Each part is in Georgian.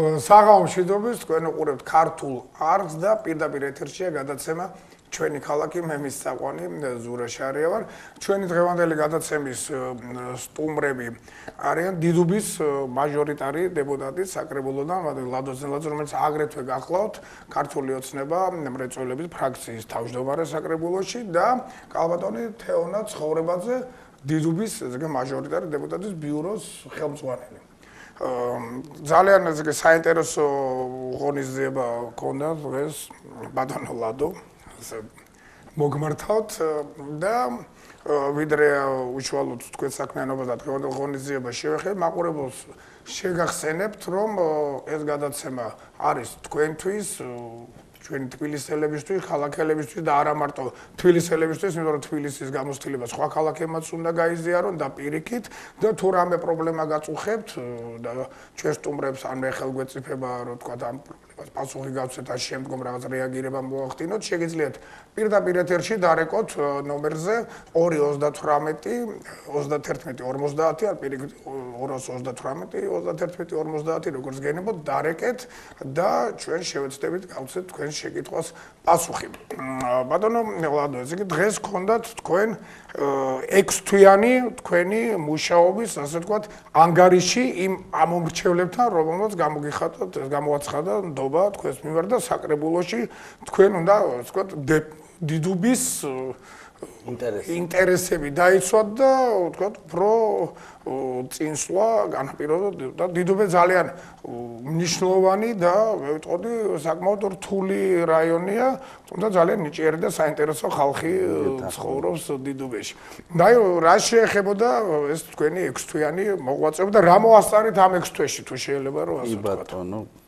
საღამო მშვიდობის, თქვენ უყურებთ ქართულ არხს და პირდაპირ ეთერშია გადაცემა ჩვენი ქალაქი, მე მის საყვანი ზურა შარია ვარ. ჩვენი დღევანდელი გადაცემის სტუმრები არიან დიდუბის მაჟორიტარი დეპუტატი საკრებულოდან ლადო ზელაძე, რომელიც აგრეთვე გახლავთ ქართული ოცნება მრეწველების ფრაქციის თავმჯდომარე საკრებულოში და კალბატონი თეონა ცხოვრებაძე, დიდუბის მაჟორიტარი დეპუტატის ბიუროს ხელმძღვანელი. ძალიან საინტერესო ღონისძიება ჰქონდა დღეს ბატონო ლადო მოგმართავთ და ვიდრე უშუალოდ თქვენ საქმიანობას და დღევანდელ ღონისძიებას შევეხებ, მაყურებელს შეგახსენებთ, რომ ეს გადაცემა არის თქვენთვის, ჩვენი თბილისელებისთვის, ქალაქელებისთვის და არა მარტო თბილისელებისთვის, იმიტომ რომ თბილისის გამოცდილება სხვა ქალაქებმაც უნდა გაიზიარონ და პირიქით და თუ რამე პრობლემა გაწუხებთ და ჩვენ სტუმრებს ან მე ხელგვეწიფება, რომ თქვა ამ პრობლემას პასუხი გავცეთ ან შემდგომ რაღაც რეაგირება მოახდინოთ, შეგიძლიათ პირდაპირ ეთერში დარეკოთ ნომერზე 238-31-50 ან პირიქით 238-31-50 როგორც გენებოთ, დარეკეთ და ჩვენ შევეცდებით გავცეთ თქვენ შეკითხვას პასუხი. ბატონო ლადო, ესე იგი დღეს გქონდათ თქვენ 6 თვიანი თქვენი მუშაობის, ასე ვთქვათ, ანგარიში იმ ამომრჩევლებთან, რომელმაც გამოგიხატოთ, გამოაცხადა ნდობა თქვენს მიმართ და საკრებულოში თქვენ უნდა, ასე ვთქვათ, დიდუბის ინტერესები დაიცვათ და ვთქვათ, უფრო წინსვლა განაპირობოთ და დიდუბე ძალიან მნიშვნელოვანი და მე ვიტყოდი საკმაოდ რთული რაიონია, თუმცა ძალიან ნიჭიერი და საინტერესო ხალხი ცხოვრობს დიდუბეში. და რა შეეხებოდა ეს თქვენი 6 თვიანი მოღვაწეობა და რა მოასწარით ამ 6 თვეში თუ შეიძლება რომ ასე ვთქვათ.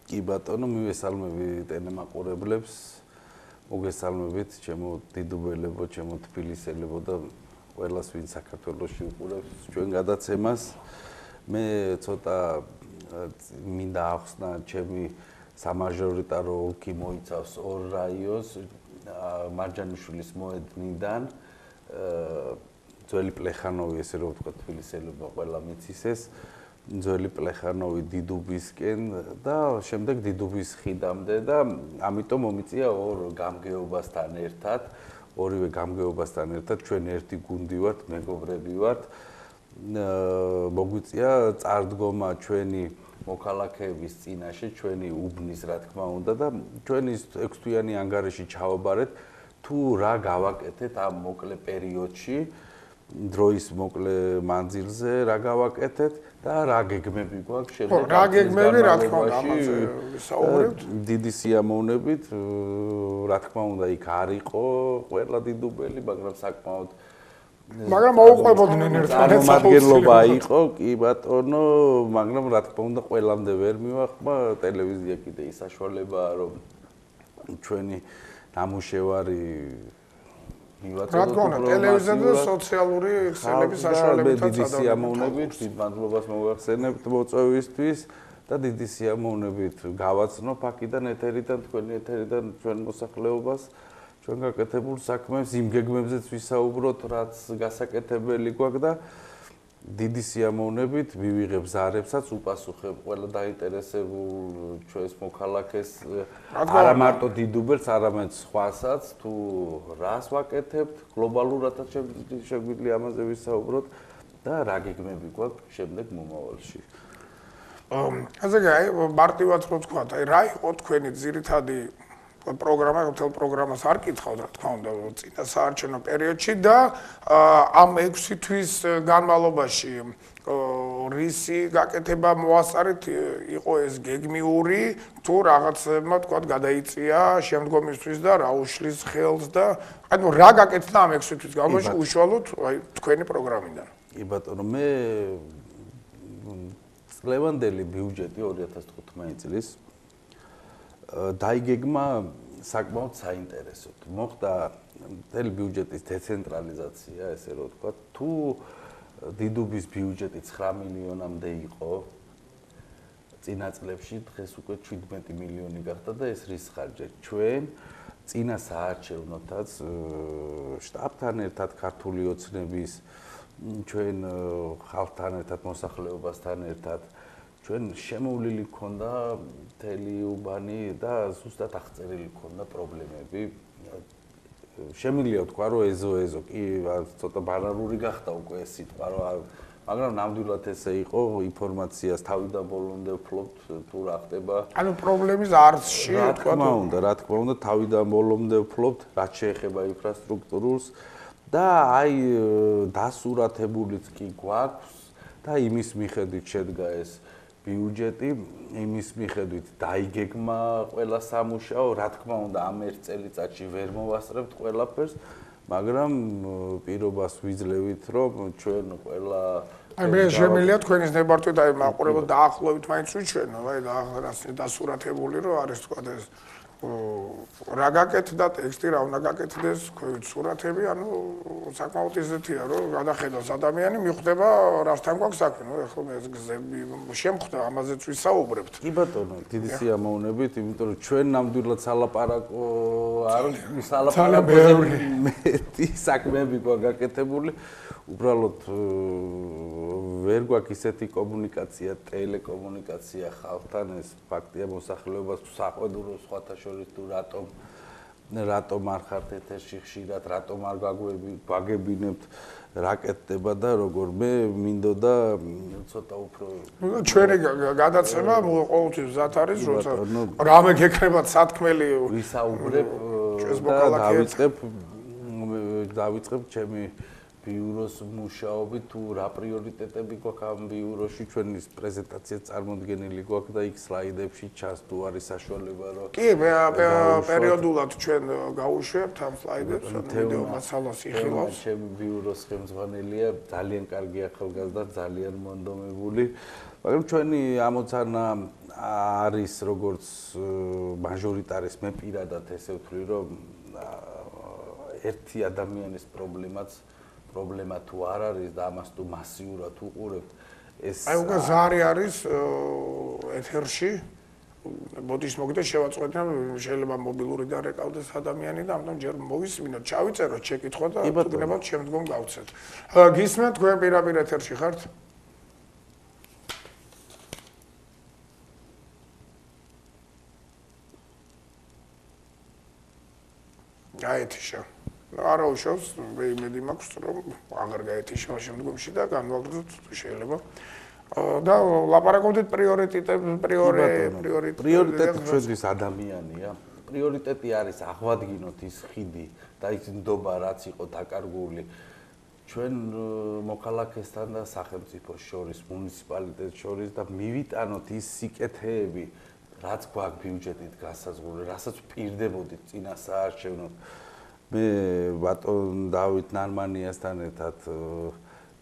კი ბატონო, მივესალმები ტელემაყურებლებს. მოგესალმებით, ჩემო დიდუბელებო, ჩემო თბილისელებო და ყველას, ვინ საქართველოში უყურებს ჩვენ გადაცემას. მე ცოტა მინდა ახსნა, ჩემი სამაჟორიტარო ოლქი მოიცავს 2 რაიონს, მარჯანიშვილის მოედნიდან, ძველი პლეხანოვი, ესე რომ ვთქვა, თბილისელებმა ყველა მიცის ეს, ძველი პლეხანოვი დიდუბისკენ და შემდეგ დიდუბის ხიდამდე და ამიტომ მომიწია 2 გამგეობასთან ერთად, ორივე გამგეობასთან ერთად ჩვენ ერთი გუნდი ვართ, მეგობრები ვართ. მოგვიწია წარდგომა ჩვენი მოქალაქეების წინაშე, ჩვენი უბნის რა თქმა უნდა და ჩვენი 6 თვიანი ანგარიში ჩავაბარეთ, თუ რა გავაკეთეთ ამ მოკლე პერიოდში. დროის მოკლე მანძილზე რა გავაკეთეთ და რა გეგმები გვაქვს შემდეგ რა გეგმები რა თქმა უნდა ამაზე ვისაუბრებთ დიდი სიამოვნებით რა თქმა უნდა იქ არ იყო ყველა დიდუბელი მაგრამ საკმაოდ მოუყვებოდნენ ერთმანეთს წარმომადგენლობა იყო კი ბატონო მაგრამ რა თქმა უნდა ყველამდე ვერ მივახმა ტელევიზია კიდე ის საშუალებაა რომ ჩვენი ნამუშევარი რა თქმა უნდა, ტელევიზია და სოციალური ქსელების საშუალებითაც დიდი სიამოვნებით, დიდ მადლობას მოგახსენებთ მოწვევისთვის და დიდი სიამოვნებით გავაცნობ აქედან ეთერიდან, თქვენი ეთერიდან ჩვენ მოსახლეობას, ჩვენ გაკეთებულ საქმეს, იმ გეგმებზეც ვისაუბროთ, რაც გასაკეთებელი გვაქვს და დიდი სიამოვნებით მივიღებ ზარებსაც, უპასუხებ ყველა დაინტერესებულ ჩვენს მოქალაქეს, არა მარტო დიდუბელს, არამედ სხვასაც, თუ რას ვაკეთებთ, გლობალურადაც შეგვიძლია ამაზე ვისაუბროთ და რა გეგმები გვაქვს შემდეგ მომავალში. ასე კი, მარტივად რო ვთქვა, რა იყო თქვენი ძირითადი პროგრამა, მთელ პროგრამას არ კითხავთ, რა თქმა უნდა, წინა საარჩევნო პერიოდში და ამ 6 თვის განმავლობაში რისი გაკეთება მოასწარით, იყო ეს გეგმიური, თუ რაღაცებმა თქვა გადაიწია შემდგომისთვის და რა უშლის ხელს და ანუ რა გაკეთდა ამ 6 თვის განმავლობაში უშუალოდ თქვენი პროგრამიდან. კი ბატონო, მე წლევანდელი ბიუჯეტი 2015 წლის დაიგეგმა საკმაოდ საინტერესოდ. მოხდა მთელი ბიუჯეტის დეცენტრალიზაცია, ესე რომ ვთქვა. თუ დიდუბის ბიუჯეტი 9 მილიონამდე იყო წინა წლებში, დღეს უკვე 17 მილიონი გახდა და ეს რის ხარჯზე? ჩვენ წინა საარჩევნოთაც შტაბთან ერთად ქართული ოცნების ჩვენ ხალხთან ერთად, მოსახლეობასთან ერთად ჩვენ შემოვლილი ქონდა მთელი უბანი და ზუსტად აღწერილი ქონდა პრობლემები. შემიძლია თქვა რომ ეზო კი ცოტა ბანალური გახდა უკვე ეს სიტყვა რომ მაგრამ ნამდვილად ესე იყო ინფორმაციას თავიდან ბოლომდე ვფლობთ თუ რა ხდება. ანუ პრობლემის არსში თქვა რა თქმა უნდა თავიდან ბოლომდე ვფლობთ რაც შეეხება ინფრასტრუქტურულს და აი დასურათებულიც კი გვაქვს და იმის მიხედვით შედგა ეს ბიუჯეტი, იმის მიხედვით დაიგეგმა ყველა სამუშაო, რა თქმა უნდა ამ ერთ წელიწადში ვერ მოვასწრებთ ყველაფერს, მაგრამ პირობას ვიძლევით, რომ ჩვენ ყველა აი მე შემიძლია თქვენის ნებართვით აი მაყურებელ დაახლოებით მაინც ვიჩვენო, აი დასურათებული რომ არის თქვა ეს რა გაკეთდა ტექსტი, რა უნდა გაკეთდეს, ქვევით სურათები, ანუ საკმაოდ ისეთია, რომ გადახედავს ადამიანი, მიხვდება რასთან გვაქვს საქმე, ნუ ეხლა ეს გზები შემხვდა, ამაზეც ვისაუბრებთ. კი ბატონო, დიდი სიამოვნებით, იმიტომ რომ ჩვენ ნამდვილად სალაპარაკო არ მეტი საქმეები გვაქვს გაკეთებული. უბრალოდ ვერ გვაქვს ისეთი კომუნიკაცია, ტელეკომუნიკაცია ხალხთან, ეს ფაქტია მოსახლეობას საყვედურო სხვათა შორის თუ რატომ არ ხართ ეთერში ხშირად, რატომ არ გვაგებინებთ რა კეთდება და როგორ მე მინდოდა ცოტა უფრო ჩვენი გადაცემა ყოველთვის მზად არის, როცა რამე გეკრებათ სათქმელი ვისაუბრებ და დავიწყებ ჩემი ბიუროს მუშაობით თუ რა პრიორიტეტები გვაქვს ამ ბიუროში ჩვენი პრეზენტაცია წარმოდგენილი გვაქვს და იქ სლაიდებში ჩანს თუ არის საშუალება რომ კი პერიოდულად ჩვენ გავუშვებთ ამ სლაიდებს ვიდეო მასალას იხილავს ჩემი ბიუროს ხელმძღვანელია ძალიან კარგი ახალგაზრდა ძალიან მონდომებული მაგრამ ჩვენი ამოცანა არის როგორც მაჟორიტარის მე პირადად ესე ვთვლი რომ ერთი ადამიანის პრობლემა თუ არ არის და ამას თუ მასიურად უყურებთ ეს აი უკვე ზარი არის ეთერში ბოდიშ მოგდა შევაწყვეტენ შეიძლება მობილური და რეკავდეს ადამიანი და ამიტომ ჯერ მოვისმინოთ ჩავიწეროთ შეკითხვა და თუნდაც შემდგომ გავცეთ გისმენთ თქვენ პირაპირ ეთერში ხართ გაეთიშა არა უშავს მე იმედი მაქვს რომ აღარ გაეთიშა შემდგომში და განვაგრძოთ შეიძლება და ლაპარაკობდით პრიორიტეტი ჩვენთვის ადამიანია პრიორიტეტი არის აღვადგინოთ ის ხიდი და ის ნდობა რაც იყო დაკარგული ჩვენ მოქალაქესთან და სახელმწიფოს შორის მუნიციპალიტეტს შორის და მივიტანოთ ის სიკეთეები რაც გვაქვს ბიუჯეტით გასაზღვრული რასაც პირდებოდით წინა საარჩევნოდ მე ბატონ დავით ნარმანიასთან ერთად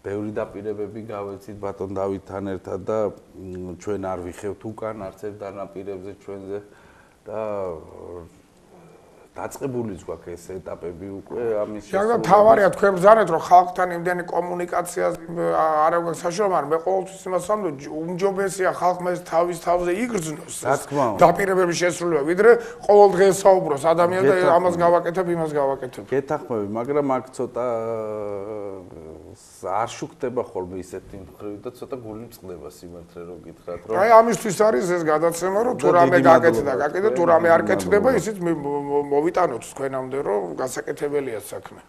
ბევრი დაპირებები გავეცით ბატონ დავითთან ერთად და ჩვენ არ ვიხევთ უკან არც ერთ დანაპირებზე ჩვენზე და დაწყებულიც გვაქვს ეს ეტაპები უკვე ამის შესაძლოა თავარია თქვენ ბრძანეთ რომ ხალხთან იმდენი კომუნიკაციას არ აქვს საშუალება მაგრამ მე ყოველთვის იმას ვამბობ უმჯობესია ხალხმა ეს თავის თავზე იგრძნოს დაპირებების შესრულება ვიდრე ყოველ დღე საუბროს ადამიანი და ამას გავაკეთებ იმას გავაკეთებ გეთახმები მაგრამ აქ ცოტა არ შუქდება ხოლმე ისეთი მხრივ და ცოტა გული მწყდება სიმართლე რომ გითხრათ რომ აი ამისთვის არის ეს გადაცემა რომ თუ რამე გაკეთდა თუ რამე არ კეთდება ისიც მოვიტანოთ თქვენამდე რომ გასაკეთებელია საქმე.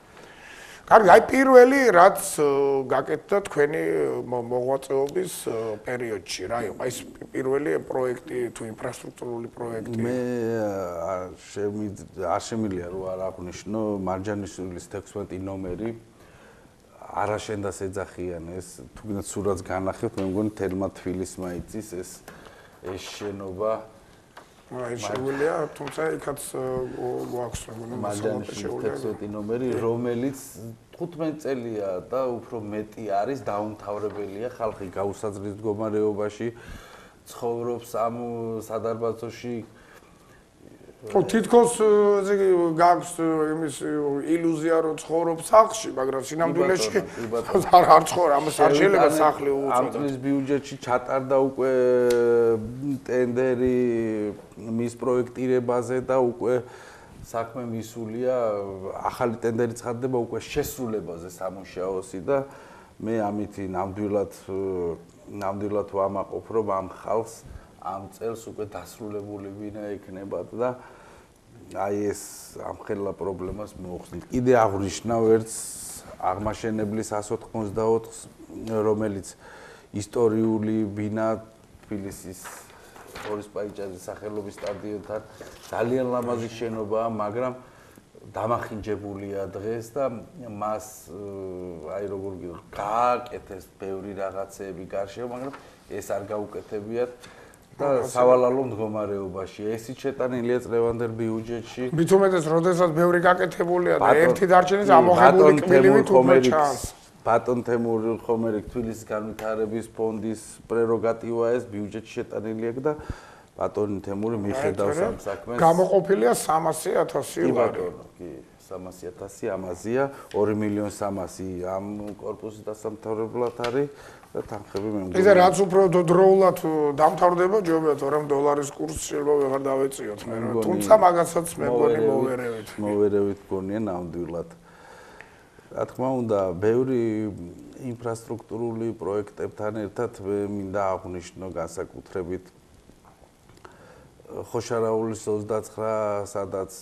კარგი, აი პირველი რაც გაკეთდა თქვენი მოღვაწეობის პერიოდში, რა იყო? აი პირველი პროექტი თუ ინფრასტრუქტურული პროექტი. მე არ შემიძლია რომ არ აღვნიშნო მარჯანიშვილის 16 ნომერი არაშენდას ეძახიან ეს თუნდაც სურათს განახებთ მე მგონი თელმა თბილისმა იწის ეს შენობა აი შეგვიძლია თუმცა იქაც გვაქვს მგონი მარჯანიშვილის 16 ნომერი რომელიც 15 წელია და უფრო მეტი არის დაუმთავრებელია ხალხი გაუსაძლის მდგომარეობაში ცხოვრობს ამ სადარბაზოში ხო თითქოს ესე გაქვს იმის ილუზია რომ ცხოვრობს სახლში, მაგრამ სინამდვილეში არ ცხოვრ, ამას არ შეიძლება სახლი უწოდოთ. ამ წლის ბიუჯეტში ჩატარდა უკვე ტენდერი მის პროექტირებაზე და უკვე საქმე მისულია, ახალი ტენდერი ცხადდება უკვე შესრულებაზე სამუშაოსი და მე ამითი ნამდვილად ნამდვილად ვამაყობ, რომ ამ ხალხს ამ წელს უკვე დასრულებული ვინა ექნებათ და აი ეს ამხელა პრობლემას მოუხსნით. კიდე აღვნიშნავ ერთს აღმაშენებლის 184-ს, რომელიც ისტორიული ვინა თბილისის ბორის პაიჭაძის სახელობის სტადიონთან ძალიან ლამაზი შენობაა, მაგრამ დამახინჯებულია დღეს და მას აი როგორ გააკეთეს ბევრი რაღაცეები გარშემო, მაგრამ ეს არ გაუკეთებიათ და სავალალო მდგომარეობაში. ესიც შეტანილია წლევანდელ ბიუჯეტში. მით უმეტეს, როდესაც ბევრი გაკეთებულია და ერთი დარჩენის ამოღებული კბილივით უფრო ჩანს. ბატონ თემური ხომერიკ თბილისის განვითარების ფონდის პრეროგატივა ეს ბიუჯეტში შეტანილი აქვს და ბატონი თემური მიხედავს ამ საქმეს. გამოყოფილია 300,000 ლარი. კი, 300,000 ამაზია, 2,300,000 ამ კორპუსის დასამთავრებლად არის და თანხები მე მგონი. ისა რაც უფრო დროულად დამთავრდება, ჯობია თორემ დოლარის კურსი შეიძლება ვეღარ დავეწიოთ მე. თუმცა მაგასაც მე მგონი მოვერევით. მოვერევით გონია ნამდვილად. რა თქმა უნდა, ბევრი ინფრასტრუქტურული პროექტებთან ერთად მინდა აღვნიშნო განსაკუთრებით ხოშარაულის 29, სადაც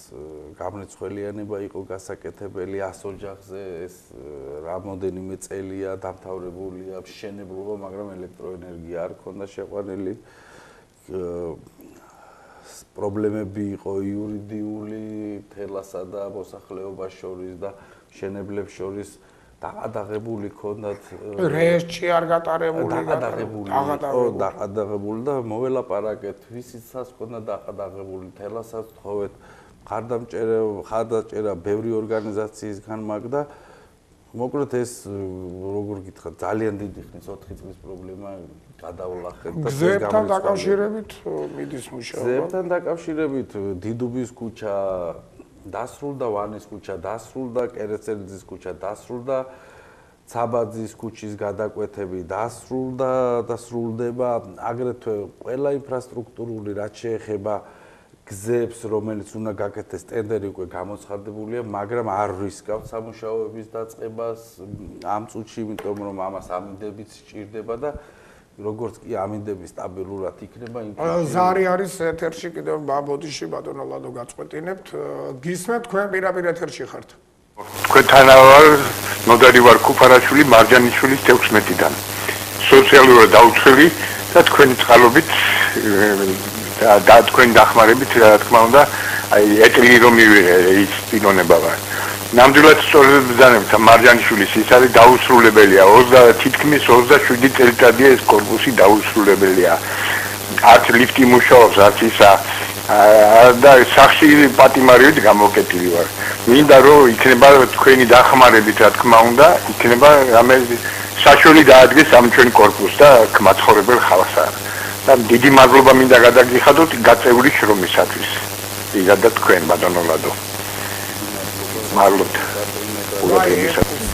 გამრეცხველიანება იყო გასაკეთებელი 100 ოჯახზე, ეს რამოდენიმე წელია დამთავრებულია, მშენებლობა, მაგრამ ელექტროენერგია არ ქონდა შეყვანილი. პრობლემები იყო იურიდიული თელასა და მოსახლეობას შორის და მშენებლებს შორის დაყადაღებული ქონდათ რეესტში არ გატარებული დაყადაღებული და მოველაპარაკეთ ვისიცაც ქონდა დაყადაღებული თელასაც თხოვეთ ხარდაჭერა ბევრი ორგანიზაციისგან მაგ და მოკლედ ეს როგორ გითხრათ ძალიან დიდი ხნის 4 წლის პრობლემა გადავლახეთ და გზებთან დაკავშირებით მიდის მუშაობა გზებთან დაკავშირებით დიდუბის ქუჩა დასრულდა, ვანის ქუჩა დასრულდა, კერეცელიძის ქუჩა დასრულდა, ცაბაძის ქუჩის გადაკვეთები დასრულდა და სრულდება, აგრეთვე ყველა ინფრასტრუქტურული რაც შეეხება გზებს, რომელიც უნდა გაკეთდეს, ტენდერი უკვე გამოცხადებულია, მაგრამ არ რისკავთ სამუშაოების დაწყებას ამ წუთში, იმიტომ რომ ამას ამინდებით სჭირდება და როგორც კი ამინდები სტაბილურად იქნება ზარი არის ეთერში კიდევ ბოდიში ბატონო ლადო გაწყვეტინებთ გისმენთ თქვენ პირდაპირ ეთერში ხართ თქვენთან ვარ ნოდარი ვარ კუფარაშვილი მარჯანიშვილის 16-დან სოციალურად დაუცველი და თქვენი წყალობით და თქვენი დახმარებით რა თქმა უნდა აი ეტლი რომ მივიღე ის პიროვნება ვარ ნამდვილად სწორედ ბრძანებთ მარჯანიშვილის ის არის დაუსრულებელია 20 თითქმის 27 წელიწადია ეს კორპუსი დაუსრულებელია არც ლიფტი მუშაობს არც ისა და სახში პატიმარიოდ გამოკეტილი ვარ მინდა რომ იქნება თქვენი დახმარებით რა თქმა უნდა იქნება რამე საშუალო დაადგეს ამ ჩვენ კორპუსს და მაცხოვრებელ ხალხს და დიდი მადლობა მინდა გადაგიხადოთ გაწეული შრომისათვის იგადა თქვენ ბატონო ლადო მადლობა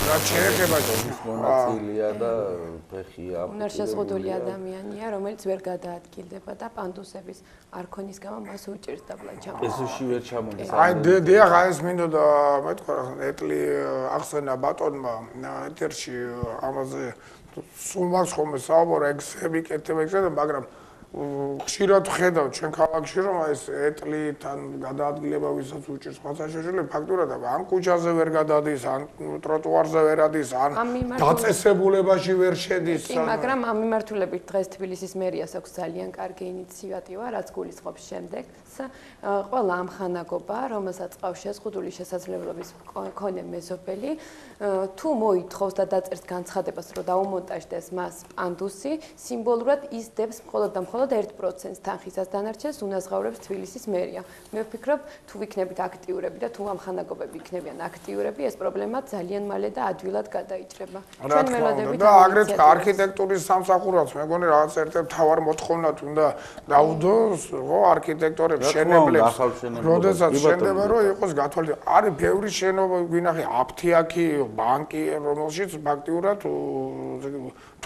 რაც შეეხება მონაწილეა და ფეხია უნარშეზღუდული ადამიანია რომელიც ვერ გადაადგილდება და პანდუსების არქონის გამო მას უჭირდება ჩამო ესში ვერ ჩამოდის აი დიახ ეს მინდოდა მეთქვა ეტლი ახსენა ბატონმა ეთერში ამაზე სულ მას ხომ საუბარ ეგსები კეთება მაგრამ ხშირად ვხედავ ჩვენ ქალაქში რომ ეს ეტლითან გადაადგილება ვისაც უჭირს ხალხაშეშელი ფაქტურად ამ ქუჩაზე ვერ გადადის ან ტროტუარზე ვერ ადის ან დაწესებულებაში ვერ შედის კი მაგრამ ამ მიმართულებით დღეს თბილისის მერიას აქვს ძალიან კარგი ინიციატივა რაც გულისხმობს შემდეგს ყველა ამხანაგობა რომელსაც ყავს შეზღუდული შესაძლებლობის მქონე მეზობელი თუ მოითხოვს და დაწერს განცხადებას რომ დაუმონტაჟდეს მას პანდუსი სიმბოლურად ისდებს მხოლოდ და მხოლოდ 1%-ს თანხისას დანარჩენს უნაზღაურებს თბილისის მერია. მე ვფიქრობ, თუ ვიქნებით აქტიურები და თუ ამხანაგობები იქნებიან აქტიურები, ეს პრობლემა ძალიან მალე და ადვილად გადაიჭრება. ჩვენ ველოდებით და აგრეთვე არქიტექტურის სამსახურაც მე მგონი რაღაც ერთ-ერთ მთავარ მოთხოვნად უნდა დაუდოს, ხო, არქიტექტორებს, შენებლებს. როდესაც შენდება რომ იყოს გათვალისწინებული. არის ბევრი შენობა, ვინახე აფთიაქი, ბანკი, რომელშიც ფაქტიურად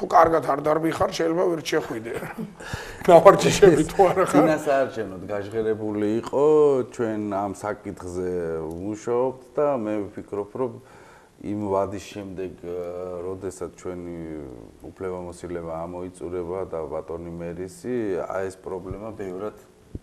თუ კარგად არ დარბიხარ, შეიძლება ვერ შეხვიდე. ნავარჯიშები თუ არა ხარ? წინასაარჩევნოდ გაჟღერებული იყო, ჩვენ ამ საკითხზე ვმუშაობთ და მე ვფიქრობ, რომ იმ ვადის შემდეგ, როდესაც ჩვენი უფლებამოსილება ამოიწურება და ბატონი მერისი, ეს პრობლემა ბევრად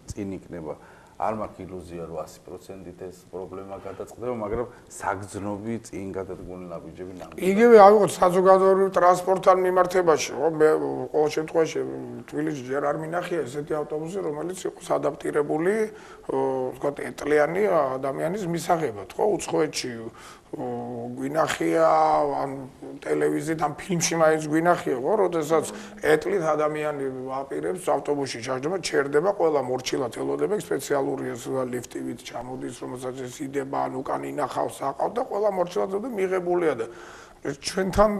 წინ იქნება. არ მაქვს ილუზია, რომ 100%-ით ეს პრობლემა გადაწყდება, მაგრამ საგრძნობი წინ გადადგმული ნაბიჯები ნამდვილად. იგივე ავიღოთ საზოგადოებრივ ტრანსპორტთან მიმართებაში, ხო, მე ყოველ შემთხვევაში თბილისში ჯერ არ მინახია ესეთი ავტობუსი, რომელიც იყოს ადაპტირებული, ვთქვათ, ეტლიანი ადამიანის მისაღებად, ხო, უცხოეთში გვინახია ან ტელევიზიით ან ფილმში მაინც გვინახია, ხო, როდესაც ეტლით ადამიანი აპირებს ავტობუსში ჩაჯდება, ჩერდება, ყველა მორჩილად ელოდება, სპეციალური ლიფტივით ჩამოდის, რომელსაც ეს იდება, ან უკან ინახავს, აყავ და ყველა მორჩილად მიღებულია და ჩვენთან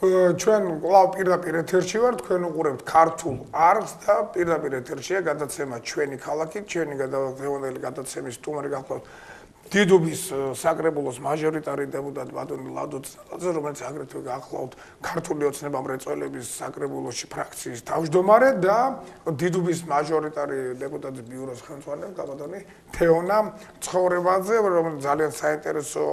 ჩვენ კვლავ პირდაპირ ეთერში ვართ, თქვენ უყურებთ ქართულ არხს და პირდაპირ ეთერშია გადაცემა ჩვენი ქალაქით, ჩვენი დღევანდელი გადაცემის სტუმარი გახლავთ დიდუბის საკრებულოს მაჟორიტარი დეპუტატი ბატონი ლადო ცნელაძე, რომელიც აგრეთვე გახლავთ ქართული ოცნება მრეწველების საკრებულოში ფრაქციის თავმჯდომარე და დიდუბის მაჟორიტარი დეპუტატის ბიუროს ხელმძღვანელი ბატონი თეონა ცხოვრებაძე, რომელიც ძალიან საინტერესო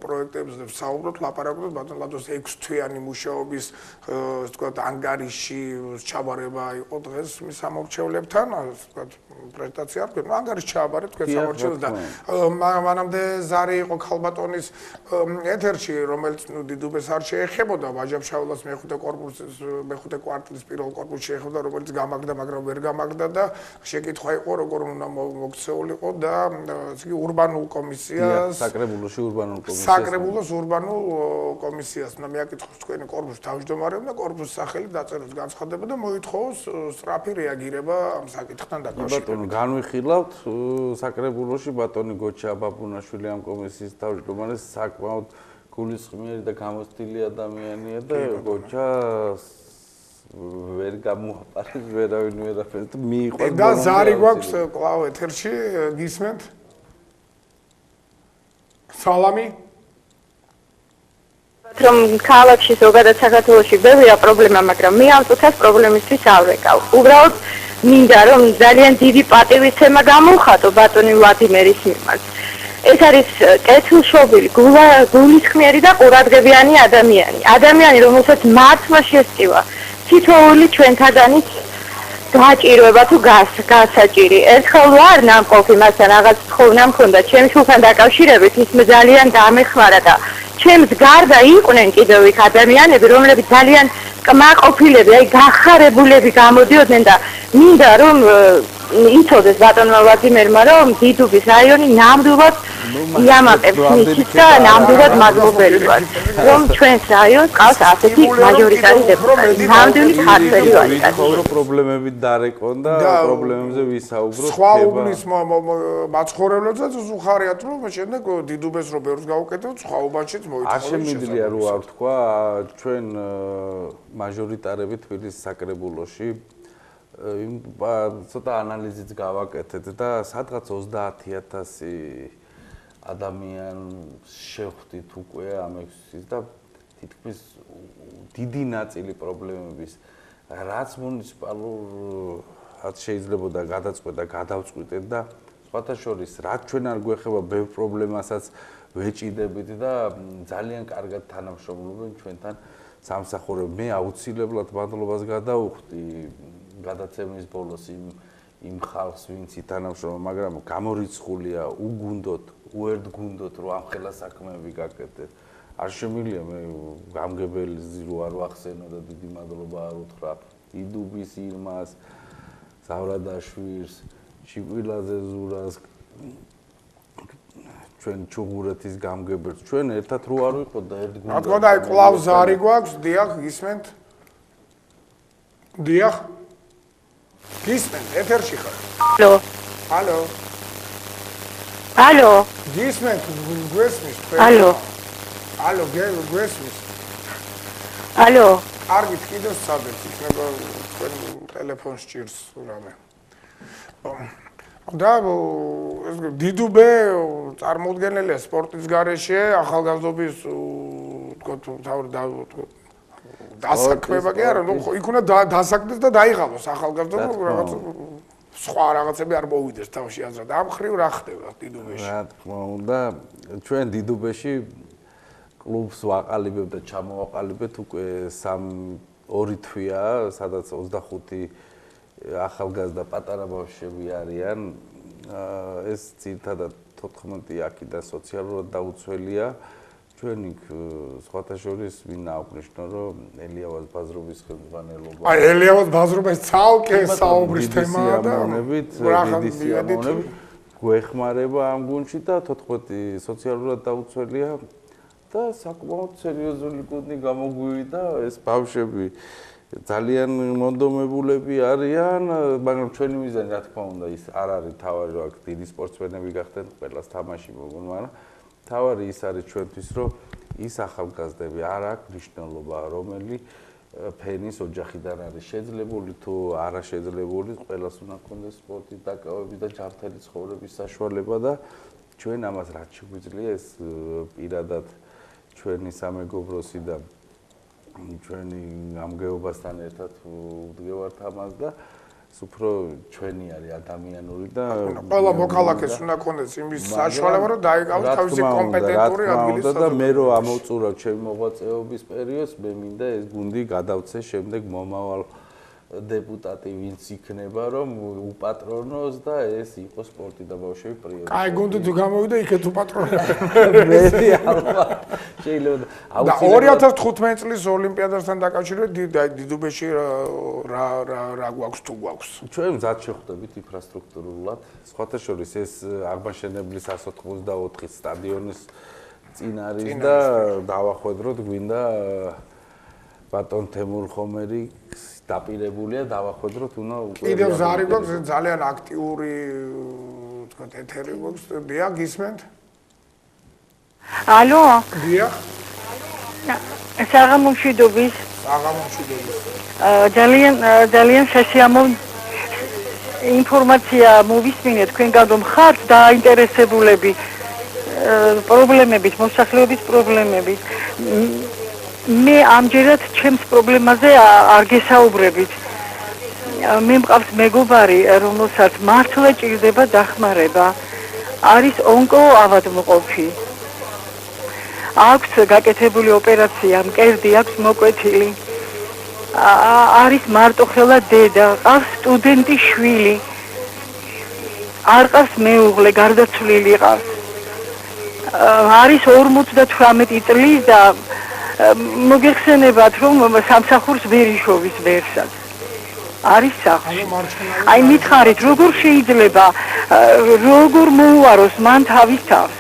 პროექტებზე საუბრობთ, ლაპარაკობთ ბატონ ლადოს 6 თვიანი მუშაობის ასე ვთქვათ ანგარიში ჩაბარება იყო დღეს მის სამორჩევლებთან, ასე ვთქვათ პრეზენტაცია არ თქვენ ანგარიში ჩააბარეთ თქვენ სამორჩევლებს და მანამდე ზარი იყო ქალბატონის ეთერში, რომელიც დიდუბეს არ შეეხებოდა, ვაჟა-ფშაველას მეხუთე კორპუსის მეხუთე კვარტლის პირველ კორპუსში შეეხებოდა, რომელიც გამაგდა, მაგრამ ვერ გამაგდა და შეკითხვა იყო, როგორ უნდა მოქცეულიყო და ისე ურბანულ კომისიას, საკრებულოში ურბანულ კომისიას. საკრებულოს ურბანულ კომისიას უნდა მიაკითხოს თქვენი კორპუსის თავმჯდომარემ და კორპუსის სახელი დაწეროს განცხადება და მოითხოვოს სწრაფი რეაგირება ამ საკითხთან დაკავშირებით. ბატონო, განვიხილავთ საკრებულოში ბატონი გოჩა ბაბუნაშვილი ამ კომისიის თავმჯდომარე საკმაოდ გულისხმიერი და გამოცდილი ადამიანია და გოჩას ვერ გამოაპარეს ვერავინ ვერაფერს და მიიყვანს და ზარი გვაქვს კვლავ ეთერში გისმენთ სალამი რომ ქალაქში ზოგადად საქართველოში ბევრია პრობლემა, მაგრამ მე ამ წუთას პრობლემისთვის არ ვეკავ. უბრალოდ მინდა რომ ძალიან დიდი პატივისცემა გამოვხატო ბატონი ვლადიმერის მიმართ. ეს არის კეთილშობილი, გულისხმიერი და ყურადღებიანი ადამიანი. ადამიანი, რომელსაც მართლა შესწივა თითოეული ჩვენთაგანის გაჭირვება თუ გასაჭირი. ერთხელ ვარ ნამყოფი, მასთან რაღაც თხოვნა მქონდა ჩემს შულთან დაკავშირებით, ის მე ძალიან დაამეხმარა და ჩემს გარდა იყვნენ კიდევ იქ ადამიანები, რომლებიც ძალიან კმაყოფილები, აი გახარებულები გამოდიოდნენ და მინდა რომ იცოდეს ბატონმა ვლადიმერმა, რომ დიდუბის რაიონი ნამდვილად იამაყებს მისით და ნამდვილად მადლობელი ვარ, რომ ჩვენს რაიონს ყავს ასეთი მაჟორიტარი დეპუტატი, ნამდვილი ქართველი ვაჟკაცი. პრობლემებით დარეკონ და პრობლემებზე ვისაუბროთ. სხვა უბნის მაცხოვრებლებსაც უხარიათ, რომ შემდეგ დიდუბეს რო ბევრს გაუკეთებთ, სხვა უბანშიც მოითხოვოთ. არ შემიძლია რო არ თქვა, ჩვენ მაჟორიტარები თბილისის საკრებულოში ცოტა ანალიზიც გავაკეთეთ და სადღაც 30,000 ადამიანს შევხვდით უკვე ამ ექსის და თითქმის დიდი ნაწილი პრობლემების რაც მუნიციპალურად შეიძლებოდა გადაწყვეტა გადავწყვიტეთ და სხვათა შორის რაც ჩვენ არ გვეხება ბევრ პრობლემასაც ვეჭიდებით და ძალიან კარგად თანამშრომლობენ ჩვენთან სამსახურები. მე აუცილებლად მადლობას გადავუხდი გადაცემის ბოლოს იმ ხალხს, ვინც ითანამშრომლა, მაგრამ გამორიცხულია, უგუნდოთ, უერთგუნდოთ, რომ ამ ხელა საქმეები გაკეთეთ. არ შემიძლია მე გამგებელს რო არ ვახსენო და დიდი მადლობა არ უთხრა დიდუბის ირმას, ზავრადაშვილი, ჩიკვილაძე ზურას, ჩვენ ჩუღურეთის გამგებელს, ჩვენ ერთად რო არ ვიყოთ და ერთგუნდად. რა თქმა უნდა, აი კვლავ ზარი გვაქვს, დიახ, გისმენთ? დიახ. გისმენთ, ეთერში ხარ? ალო. ალო. ალო. გისმენთ, გვესმის თქვენ? ალო. ალო, გვესმის? ალო. კარგით, კიდევ სცადეთ, იქნება თქვენ ტელეფონს ჭირს რამე. და ეს დიდუბე წარმოუდგენელია სპორტის გარეშე, ახალგაზრდობის დასაქმება კი არა, იქ უნდა დასაქმდეს და დაიღალოს ახალგაზრდა რაღაც სხვა რაღაცები არ მოვიდეს თავში აზრად. ამ ხრივ რა ხდება დიდუბეში? რა თქმა უნდა, ჩვენ დიდუბეში კლუბს ვაყალიბებთ და ჩამოვაყალიბეთ უკვე 2 თვეა, სადაც 25 ახალგაზრდა პატარა ბავშვები არიან. ეს ძირითადად 14 აქედან სოციალურად დაუცველია. ჩვენ იქ სხვათა შორის ვინ აღნიშნო, რომ ელიავას ბაზრობის ხელმძღვანელობა. აი ელიავას ბაზრობის ცალკე საუბრის თემაა და დიდი სიამოვნებით გვეხმარება ამ გუნდში და 14 სოციალურად დაუცველია და საკმაოდ სერიოზული გუნდი გამოგვივიდა ეს ბავშვები. ძალიან მონდომებულები არიან, მაგრამ ჩვენი მიზანი რა თქმა უნდა ის არ არის თავარი რომ აქ დიდი სპორტსმენები გახდნენ, ყველას თამაში მოგონ, მაგრამ თავარი ის არის ჩვენთვის რომ ის ახალგაზრდები არ აქვს მნიშვნელობა, რომელი ფენის ოჯახიდან არის შეძლებული თუ არა შეძლებული, ყველას უნდა ქონდეს სპორტის დაკავების და ჯანმრთელი ცხოვრების საშუალება და ჩვენ ამას რაც შეგვიძლია ეს პირადად ჩვენი სამეგობროსი და ჩვენი ამგეობასთან ერთად ვდგევართ ამას და უფრო ჩვენი არის ადამიანური და ყველა მოქალაქეს უნდა ქონდეს იმის საშუალება რომ დაიკავოს თავისი კომპეტენტური ადგილის და მე რომ ამოვწურავ ჩემი მოღვაწეობის პერიოდს მე მინდა ეს გუნდი გადავცე შემდეგ მომავალ დეპუტატი ვინც იქნება რომ უპატრონოს და ეს იყოს სპორტი და ბავშვები პრიორიტეტი. აი გუნდი თუ გამოვიდა იქეთ უპატრონებს. მე ალბათ შეიძლება და 2015 წლის ოლიმპიადასთან დაკავშირებით დიდუბეში რა გვაქვს თუ გვაქვს. ჩვენ მზად შეხვდებით ინფრასტრუქტურულად. სხვათა შორის ეს აღმაშენებლის 184 სტადიონის წინ არის და დავახვედროთ გვინდა ბატონ თემურ ხომერის დაპირებულია დავახვედროთ უნდა უკვე კიდევ ზარი გვაქვს ძალიან აქტიური თქვათ ეთერი გვაქვს დიახ გისმენთ ალო დიახ საღამომშვიდობის ძალიან სასიამოვნო ინფორმაცია მოვისმინეთ თქვენგან რომ ხართ დაინტერესებულები პრობლემებით მოსახლეობის პრობლემებით მე ამჯერად ჩემს პრობლემაზე არ გესაუბრებით. მე მყავს მეგობარი, რომელსაც მართლა ჭირდება დახმარება. არის ონკოავადმყოფი. აქვს გაკეთებული ოპერაცია, მკერდი აქვს მოკვეთილი. არის მარტოხელა დედა, ყავს სტუდენტი შვილი. არ ყავს მეუღლე, გარდაცვლილი ყავს. არის 58 წლის და მოგეხსენებათ რომ სამსახურს ვერ იშოვის ვერსაც არის სახლში აი მითხარით როგორ შეიძლება როგორ მოუაროს მან თავის თავს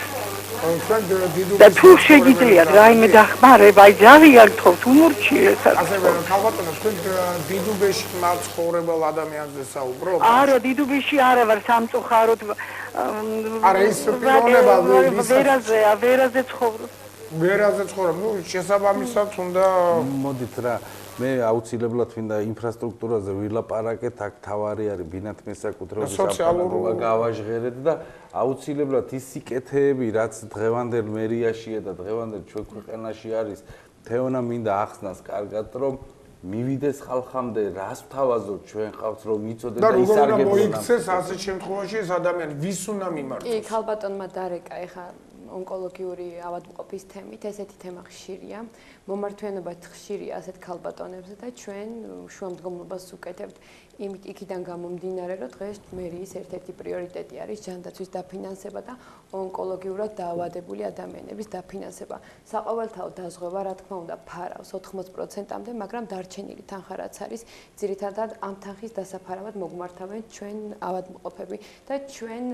და თუ შეგიძლიათ რაიმე დახმარება აი ძალიან გთხოვთ უმორჩილესად ასევე ქალბატონო თქვენ დიდუბეში მაცხოვრებელ ადამიანზე საუბრობთ არა დიდუბეში არა ვარ სამწუხაროდ არა ის პიროვნება ვერაზე ცხოვრობ ვერაზე ცხოვრობ, ნუ შესაბამისად უნდა მოდით რა მე აუცილებლად მინდა ინფრასტრუქტურაზე ვილაპარაკეთ, აქ თავარი არის ბინათ მესაკუთრეობის საპარლამენტო გავაჟღერეთ და აუცილებლად ის სიკეთეები, რაც დღევანდელ მერიაშია და დღევანდელ ჩვენ ქვეყანაში არის, თეონა მინდა ახსნას კარგად, რომ მივიდეს ხალხამდე, რას ვთავაზობთ ჩვენ ხალხს, რომ იცოდეთ და ისარგებლონ. და მოიქცეს ასეთ შემთხვევაში ეს ადამიანი, ვის უნდა მიმართოს? კი, ქალბატონმა დარეკა ეხა ონკოლოგიური ავადმყოფის თემით, ესეთი თემა ხშირია. მომართვიანობად ხშირია ასეთ ქალბატონებზე და ჩვენ შუამდგომლობას ვუკეთებთ იქიდან გამომდინარე, რომ დღეს მერიის ერთ-ერთი პრიორიტეტი არის ჯანდაცვის დაფინანსება და ონკოლოგიურად დაავადებული ადამიანების დაფინანსება. საყოველთაო დაზღვევა, რა თქმა უნდა, ფარავს 80%-მდე, მაგრამ დარჩენილი თანხა რაც არის, ძირითადად ამ თანხის დასაფარავად მოგმართავენ ჩვენ ავადმყოფები და ჩვენ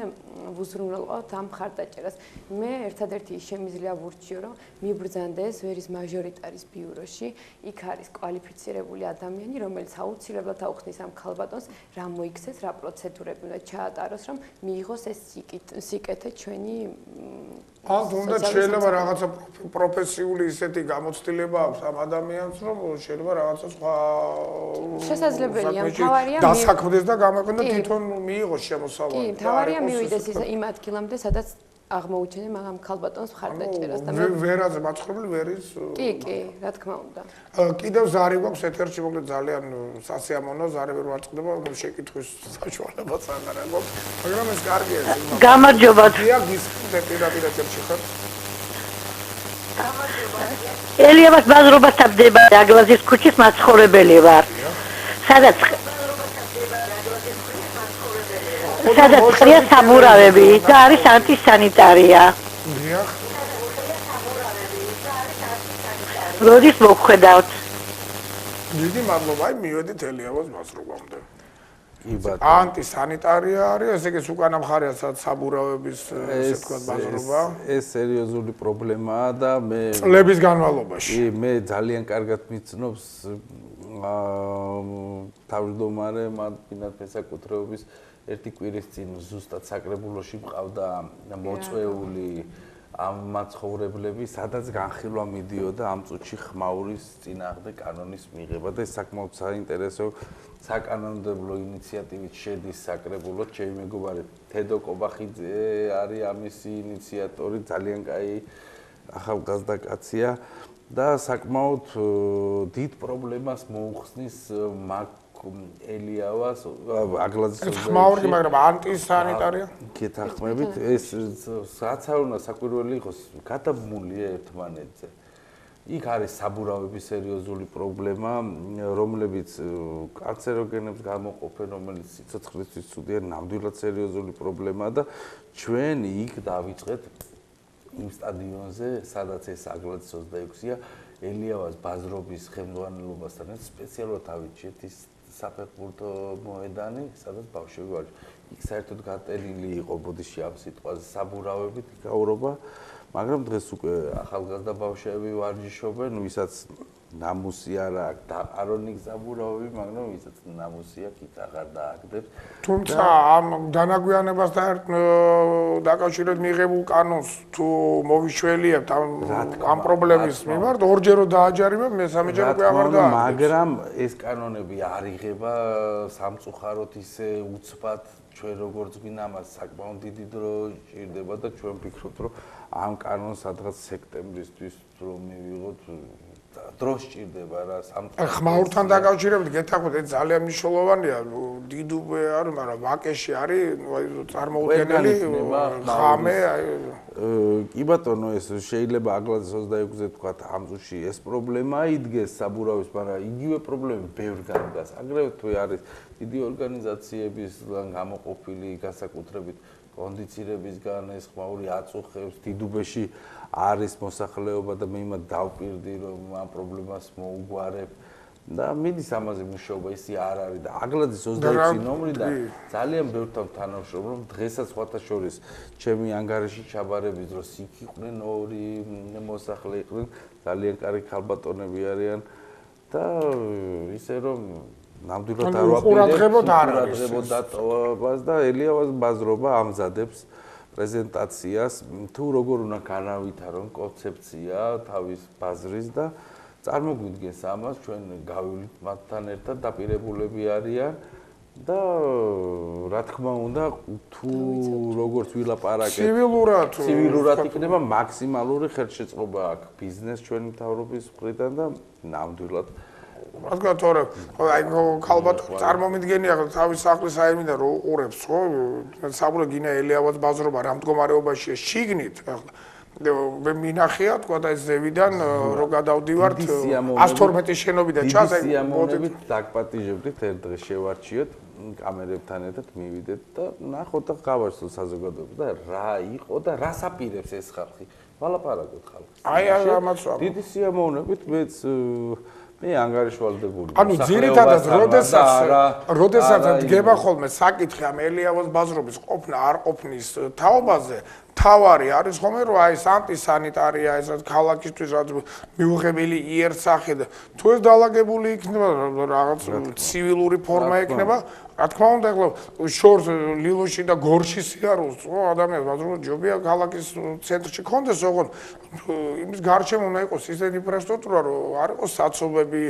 ვუზრუნველყავთ ამ მხარდაჭერას. მე ერთადერთი შემიძლია ვურჩიო, რომ მიბრძანდეს ვერის მაჟორიტარის ბიუროში, იქ არის კვალიფიცირებული ადამიანი, რომელიც აუცილებლად აუხსნის ამ ქალბატონს, რა მოიქცეს, რა პროცედურები უნდა ჩაატაროს, რომ მიიღოს ეს სიკეთე ჩვენი ან თუნდაც შეიძლება რაღაცა პროფესიული ისეთი გამოცდილება აქვს ამ ადამიანს, რომ შეიძლება რაღაცა სხვა შესაძლებელია, მთავარია დასაქმდეს და გამოიყენო თვითონ მიიღოს შემოსავალი. კი, მთავარია მივიდეს იმ ადგილამდე, სადაც აღმოუჩენენ მაგამ ქალბატონს მხარდაჭერას და მე ვერაზე მაცხოვრებელი ვერის კი, რა თქმა უნდა. კიდევ ზარი გვაქვს ეთერში, მოკლედ ძალიან სასიამოვნო, ზარი ვერ ვარწყდება, შეკითხვის საშუალებაც აღარ აქვს, მაგრამ ეს კარგია. გამარჯობა. პირდაპირ ეთერში ხარ. ელიავას ბაზრობასთან ვდებარე, აგლაზის ქუჩის მაცხოვრებელი ვარ. სადაც ყრია საბურავები და არის ანტისანიტარია. დიახ. როდის მოგხვედავთ? დიდი მადლობა, აი მივედით ელიავას ბაზრობამდე. კი ბატონო. ანტისანიტარია არის, ესე იგი უკანა მხარეა საბურავების ესე თქვა ბაზრობა. ეს სერიოზული პრობლემაა და მე წლების განმავლობაში. კი, მე ძალიან კარგად მიცნობს თავმჯდომარე მანპინათ მესაკუთრეობის ერთი კვირის წინ ზუსტად საკრებულოში მყავდა მოწვეული ამ მაცხოვრებლები სადაც განხილვა მიდიოდა ამ წუთში ხმაურის წინააღმდეგ კანონის მიღება და ეს საკმაოდ საინტერესო საკანონმდებლო ინიციატივით შედის საკრებულოდ. ჩემი მეგობარი თედო კობახიძე არის ამის ინიციატორი, ძალიან კაი ახალგაზრდა კაცია და საკმაოდ დიდ პრობლემას მოუხსნის ელიავას აგლაძის ხმაური, მაგრამ ანტისანიტარია. გეთახმებით, ეს რაც არ უნდა საკვირველი იყოს, გადაბმულია ერთმანეთზე. იქ არის საბურავების სერიოზული პრობლემა, რომლებიც კარცეროგენებს გამოყოფენ, რომელიც სიცოცხლისთვის ცუდია, ნამდვილად სერიოზული პრობლემაა და ჩვენ იქ დავიწყეთ იმ სტადიონზე, სადაც ეს აგლაძის 26-ია, ელიავას ბაზრობის ხელმძღვანელობასთან სპეციალურად ავიჭირეთ ის საფეხბურთო მოედანი, სადაც ბავშვები ვარჯიშობენ. იქ საერთოდ გატენილი იყო ბოდიში ამ სიტყვაზე საბურავებით გაურობა, მაგრამ დღეს უკვე ახალგაზრდა ბავშვები ვარჯიშობენ, ვისაც ნამუსი არ აქვს და არონი საბურავები, მაგრამ ვისაც ნამუსი აქვს, ის აღარ დააგდებს. თუმცა ამ დანაგვიანებასთან დაკავშირებით მიღებულ კანონს თუ მოვიშველიებთ ამ პრობლემის მიმართ, ორჯერო დააჯარიმებ, მესამეჯერ უკვე აღარ დააგდებს. მაგრამ ეს კანონები არ იღება სამწუხაროდ ისე უცბად ჩვენ როგორც გვინდა ამას საკმაოდ დიდი დრო ჭირდება და ჩვენ ვფიქრობთ რომ ამ კანონს სადღაც სექტემბრისთვის რომ მივიღოთ დრო სჭირდება რა სამწუხაროდ ხმაურთან დაკავშირებით გეთახოთ ეს ძალიან მნიშვნელოვანია დიდუბე არის მაგრამ ვაკეში არის წარმოუდგენელი ხამე კი ბატონო ეს შეიძლება აგლაძის 26-ზე თქვა ამ წუთში ეს პრობლემა იდგეს საბურავის მაგრამ იგივე პრობლემები ბევრგან დგას აგრეთვე თუ არის დიდი ორგანიზაციებისგან გამოყოფილი განსაკუთრებით კონდიცირებისგან ეს ხმაური აწუხებს დიდუბეში არის მოსახლეობა და მე იმად დავპირდი რომ ამ პრობლემას მოუგვარებ და მიდის ამაზე მუშაობა ისე არ არის და აგლაძის 26 ნომრიდან ძალიან ბევრთან თანამშრომლობ რომ დღესაც სხვათა შორის ჩემი ანგარიში ჩაბარების დროს იქ იყვნენ ორი მოსახლე იყვნენ ძალიან კარგი ქალბატონები არიან და ისე რომ ნამდვილად არ ვაპირებთ დატოვებას და ელიავას ბაზრობა ამზადებს პრეზენტაციას თუ როგორ უნდა განავითარონ კონცეფცია თავის ბაზრის და წარმოგვიდგენს ამას ჩვენ გავივლით მათთან ერთად დაპირებულები არიან და რა თქმა უნდა თუ როგორც ვილაპარაკეთ ცივილურად იქნება მაქსიმალური ხელშეწყობა აქვს ბიზნეს ჩვენი მთავრობის მხრიდან და ნამდვილად რადგან თორე აი ქალბატონი წარმომიდგენია თავის სახლის აიმიდან რო უყურებს ხო საბურავი გინა ელიავას ბაზრობა რა მდგომარეობაშია შიგნით ახლა მე მინახია თქვა და ეს ზევიდან რო გადავდივართ 112 შენობიდან ჩას აი სიამოვნებით დაგპატიჟებდით ერთ დღეს შევარჩიოთ კამერებთან ერთად მივიდეთ და ნახოთ და გავარცოთ საზოგადოებას და რა იყო და რას აპირებს ეს ხალხი ვალაპარაკოთ ხალხს აი ამაც დიდი სიამოვნებით მეც მე ანგარიშვალდებული ანუ ძირითადად როდესაც დგება ხოლმე საკითხი ამ ელიავას ბაზრობის ყოფნა არ ყოფნის თაობაზე თავარი არის ხოლმე რომ აი ეს ანტისანიტარია ეს ქალაქისთვის რაც მიუღებელი იერსახე და თუ ეს დაალაგებული იქნება რაღაც ცივილური ფორმა იქნება რა თქმა უნდა ახლა შორს ლილოში და გორში სიარულს ხო ადამიანს ბაზრობა ჯობია ქალაქის ცენტრში კონდეს ოღონდ იმის გარშემო უნდა იყოს ისეთი ინფრასტრუქტურა რომ არ იყოს საცობები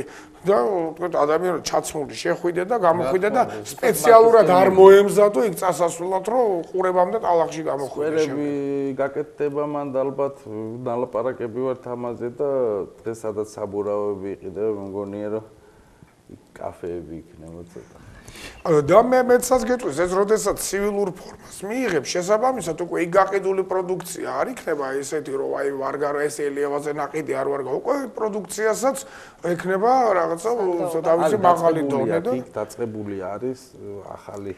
და თქვენ ადამიანს ჩაცმული შეხვიდე და გამოხვიდე და სპეციალურად არ მოემზადო იქ წასასვლელად რომ ყურებამდე ტალახში გამოხვიდე გაკეთდება მან ალბათ ნალაპარაკები ვართ ამაზე და დღეს სადაც საბურავები იყიდა მგონია რომ კაფეები იქნება ცოტა და მეცაც გეტყვის ეს როდესაც ცივილურ ფორმას მიიღებს შესაბამისად უკვე იქ გაყიდული პროდუქცია არ იქნება ესეთი რომ აი ვარგარო ეს ელიავაზე ნაყიდი არ ვარგა უკვე პროდუქციასაც ექნება რაღაცა თავისი მაღალი დონე და დაწყებული არის ახალი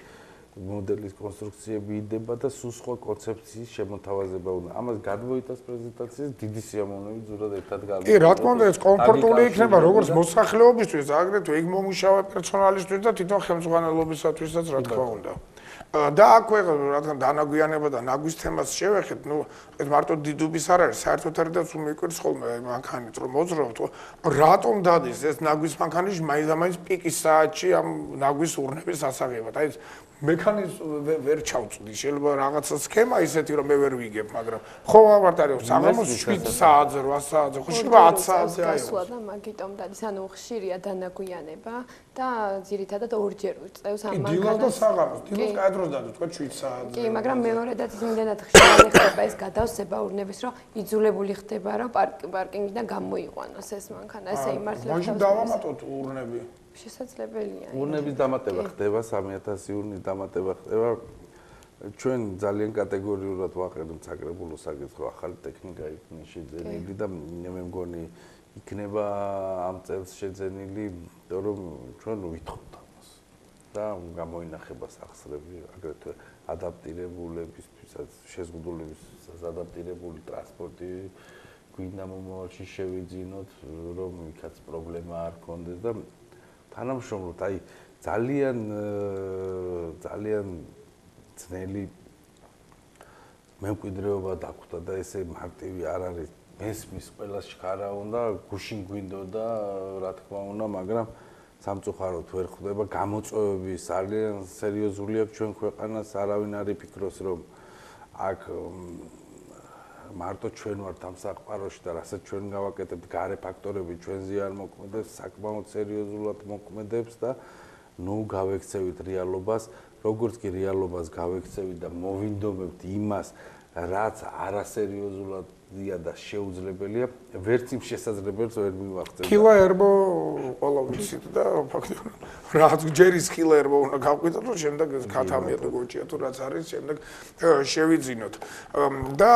მოდელის კონსტრუქციები იდება და სულ სხვა კონცეფციის შემოთავაზება უნდა. ამას გადმოიტანს პრეზენტაციის დიდი სიამოვნებით ზურად ერთად გავიგე. კი, რა თქმა უნდა, ეს კომფორტული იქნება როგორც მოსახლეობისთვის, აგრეთვე იქ მომუშავე პერსონალისთვის და თვითონ ხელმძღვანელობისათვისაც, რა თქმა უნდა. და აქვე რადგან დანაგვიანება და ნაგვის თემას შევეხეთ, ნუ ეს მარტო დიდუბის არ არის, საერთოდ არიდაც უმიკვირს ხოლმე მანქანით რომ მოძრაობთ, რატომ დადის ეს ნაგვის მანქანის მაინც პიკის საათში ამ ნაგვის ურნების ასაღებად. აი მექანიზმი ვერ ჩავწვდი, შეიძლება რაღაცა სქემა ისეთი რომ მე ვერ ვიგებ, მაგრამ ხო ვარ არის საღამოს 7 საათზე, 8 საათზე, ხო შეიძლება 10 საათზე აიღო. და მაგიტომ დადის, ანუ ხშირია დანაგვიანება და ძირითადად ორჯერ ვიწევს ამ მანქანას. დილას და საღამოს, დილას კადროს დადო, თქვა 7 საათზე. კი, მაგრამ მეორედაც იმდენად ხშირად ხდება ეს გადავსება ურნების, რომ იძულებული ხდება, რომ პარკინგიდან გამოიყვანოს ეს მანქანა, ესე იმართლებს. მაშინ დავამატოთ ურნები. შესაძლებელია. ურნების დამატება ხდება, 3000 ურნის დამატება ხდება. ჩვენ ძალიან კატეგორიულად ვაყენებთ საკრებულო საკითხს, ახალი ტექნიკა იქნება შეძენილი და მე მგონი იქნება ამ წელს შეძენილი, რომ ჩვენ ვითხოვთ ამას. და გამოინახება სახსრები, აგრეთვე ადაპტირებულებისთვისაც, შეზღუდულებისთვისაც ადაპტირებული ტრანსპორტი გვინდა მომავალში შევიძინოთ, რომ იქაც პრობლემა არ გქონდეს და თანამშრომლობთ, აი ძალიან ძნელი მემკვიდრეობა დაგვხვდა და ესე მარტივი არ არის. მესმის ყველას შეხარა უნდა, გუშინ გვინდოდა, რა თქმა უნდა, მაგრამ სამწუხაროდ ვერ ხდება გამოწვევები ძალიან სერიოზული აქვს ჩვენ ქვეყანას, არავინ არ იფიქროს, რომ აქ მარტო ჩვენ ვართ ამ საყაროში და რასაც ჩვენ გავაკეთებთ, გარე ფაქტორები ჩვენზე არ მოქმედებს, საკმაოდ სერიოზულად მოქმედებს და ნუ გავექცევით რეალობას, როგორც კი რეალობას გავექცევით და მოვინდომებთ იმას, რაც არასერიოზულადია და შეუძლებელია, ვერც იმ შესაძლებელს ვერ მივახცევთ. კილა ერბო ყველა ვიცით და ფაქტობრივად რაც ჯერის კილა ერბო უნდა გავყიდოთ, რომ შემდეგ ქათამია თუ გოჭია თუ რაც არის, შემდეგ შევიძინოთ. და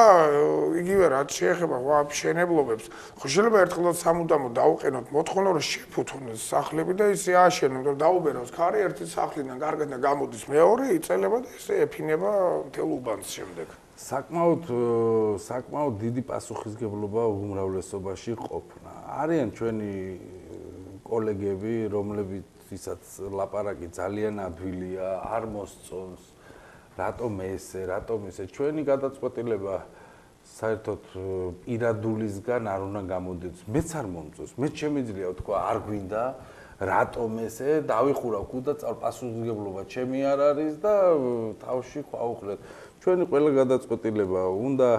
იგივე რაც შეეხება მშენებლობებს, ხო შეიძლება ერთხელ სამუდამო დავყენოთ მოთხოვნა, რომ შეფუთუნოს სახლები და ისე აშენოთ, რომ დაუბეროს ქარი ერთი სახლიდან კარგად და გამოდის მეორე, იწელება და ესე ეფინება მთელ უბანს შემდეგ. საკმაოდ დიდი პასუხისგებლობა უმრავლესობაში ყოფნა. არიან ჩვენი კოლეგები, რომლებიცაც ლაპარაკი ძალიან ადვილია, არ მოსწონს, რატომ ესე, ჩვენი გადაწყვეტილება საერთოდ პირადულისგან არ უნდა გამოდეს. მეც არ მომწონს, მეც შემიძლია ვთქვა, არ გვინდა, რატომ ესე, დავიხურავ კუდა წავ პასუხისგებლობა ჩემი არ არის და თავში ხავუხლეთ. ჩვენი ყველა გადაწყვეტილება უნდა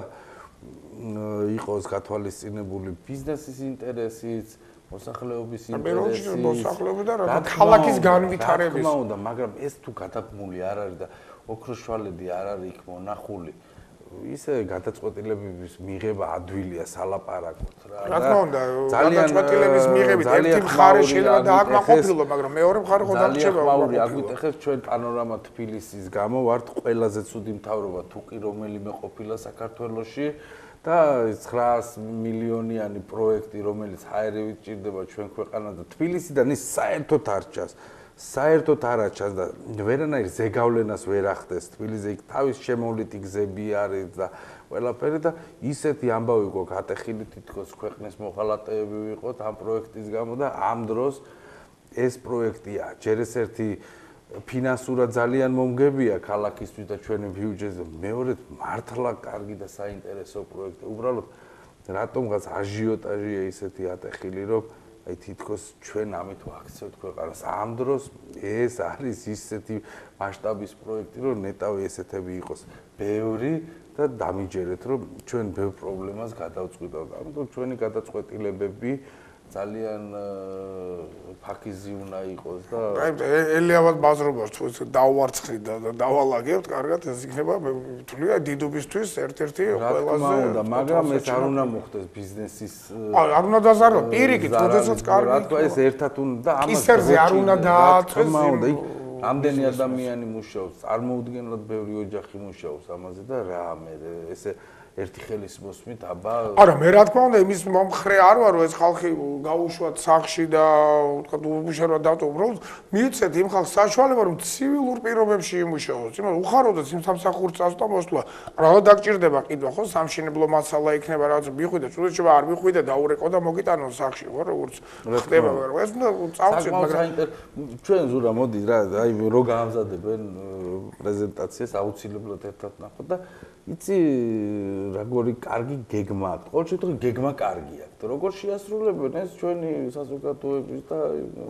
იყოს გათვალისწინებული ბიზნესის ინტერესით, მოსახლეობის ინტერესით. მოსახლეობა და რა ქალაქის განვითარების. მაგრამ ეს თუ გადაგმული არ არის და ოქროს შვალედი არ არის იქ მონახული, ისე გადაწყვეტილების მიღება ადვილია სალაპარაკოდ რა. რა თქმა უნდა, გადაწყვეტილების მიღებით ერთი მხარე შეიძლება დააკმაყოფილო, მაგრამ მეორე მხარე ხო დარჩება. აგვიტეხებს ჩვენ პანორამა თბილისის გამო ვართ ყველაზე ცუდი მთავრობა თუკი რომელიმე ყოფილა საქართველოში და 900 მილიონიანი პროექტი რომელიც ჰაერებით ჭირდება ჩვენ ქვეყანას და თბილისიდან ის საერთოდ არ ჩანს. საერთოდ არ აჩანს და ვერანაირ ზეგავლენას ვერ ახდენს თბილისზე იქ თავის შემოვლითი გზები არის და ყველაფერი და ისეთი ამბავი გვაქვს ატეხილი თითქოს ქვეყნის მოხალატეები ვიყოთ ამ პროექტის გამო და ამ დროს ეს პროექტია ჯერ ერთი ფინანსურად ძალიან მომგებია ქალაქისთვის და ჩვენი ბიუჯეტზე მეორედ მართლა კარგი და საინტერესო პროექტი უბრალოდ რატომღაც აჟიოტაჟია ისეთი ატეხილი რომ აი თითქოს ჩვენ ამით ვაქცევთ ქვეყანას. ამ დროს ეს არის ისეთი მასშტაბის პროექტი, რომ ნეტავი ესეთები იყოს ბევრი და დამიჯერეთ, რომ ჩვენ ბევრ პრობლემას გადავწყვიტავთ. ამიტომ ჩვენი გადაწყვეტილებები ძალიან ფაქიზი უნდა იყოს და აი ელიავად ბაზრობას თუ დავარცხნით და დავალაგებთ, კარგად ეს იქნება თვლია დიდობისთვის ერთ-ერთი ყველაზე მაგრამ ეს არ უნდა მოხდეს ბიზნესის არ უნდა დაზარალოს პირიქით, როდესაც კარგი რა თქმა ეს ერთად უნდა და ამას კისერზე არ უნდა დააწეს ამდენი ადამიანი მუშაობს, წარმოუდგენლად ბევრი ოჯახი მუშაობს ამაზე და რა მე ესე ერთი ხელის მოსმით აბა არა მე რა თქმა უნდა იმის მომხრე არ ვარ რომ ეს ხალხი გაუშვათ სახში და ვთქვათ უბუშერად დავტო უბრალოდ მიუცეთ იმ ხალხს საშუალება რომ ცივილურ პირობებში იმუშაოს იმას უხაროდაც იმ სამსახურს წასვლა მოსვლა რა დაგჭირდება კიდვა ხო სამშენებლო მასალა იქნება რაღაც მიხვიდე წუდება არ მიხვიდე დაურეკო და მოგიტანო სახში ხო როგორც ხდება ეს უნდა წავწეთ მაგრამ ჩვენ ზურა მოდი რა აი რო გაამზადებენ პრეზენტაციას აუცილებლად ერთად ნახოთ და იცი როგორი კარგი გეგმა აქვს. ყოველ შემთხვევაში გეგმა კარგი აქვს. როგორ შეასრულებენ ეს ჩვენი საზოგადოების და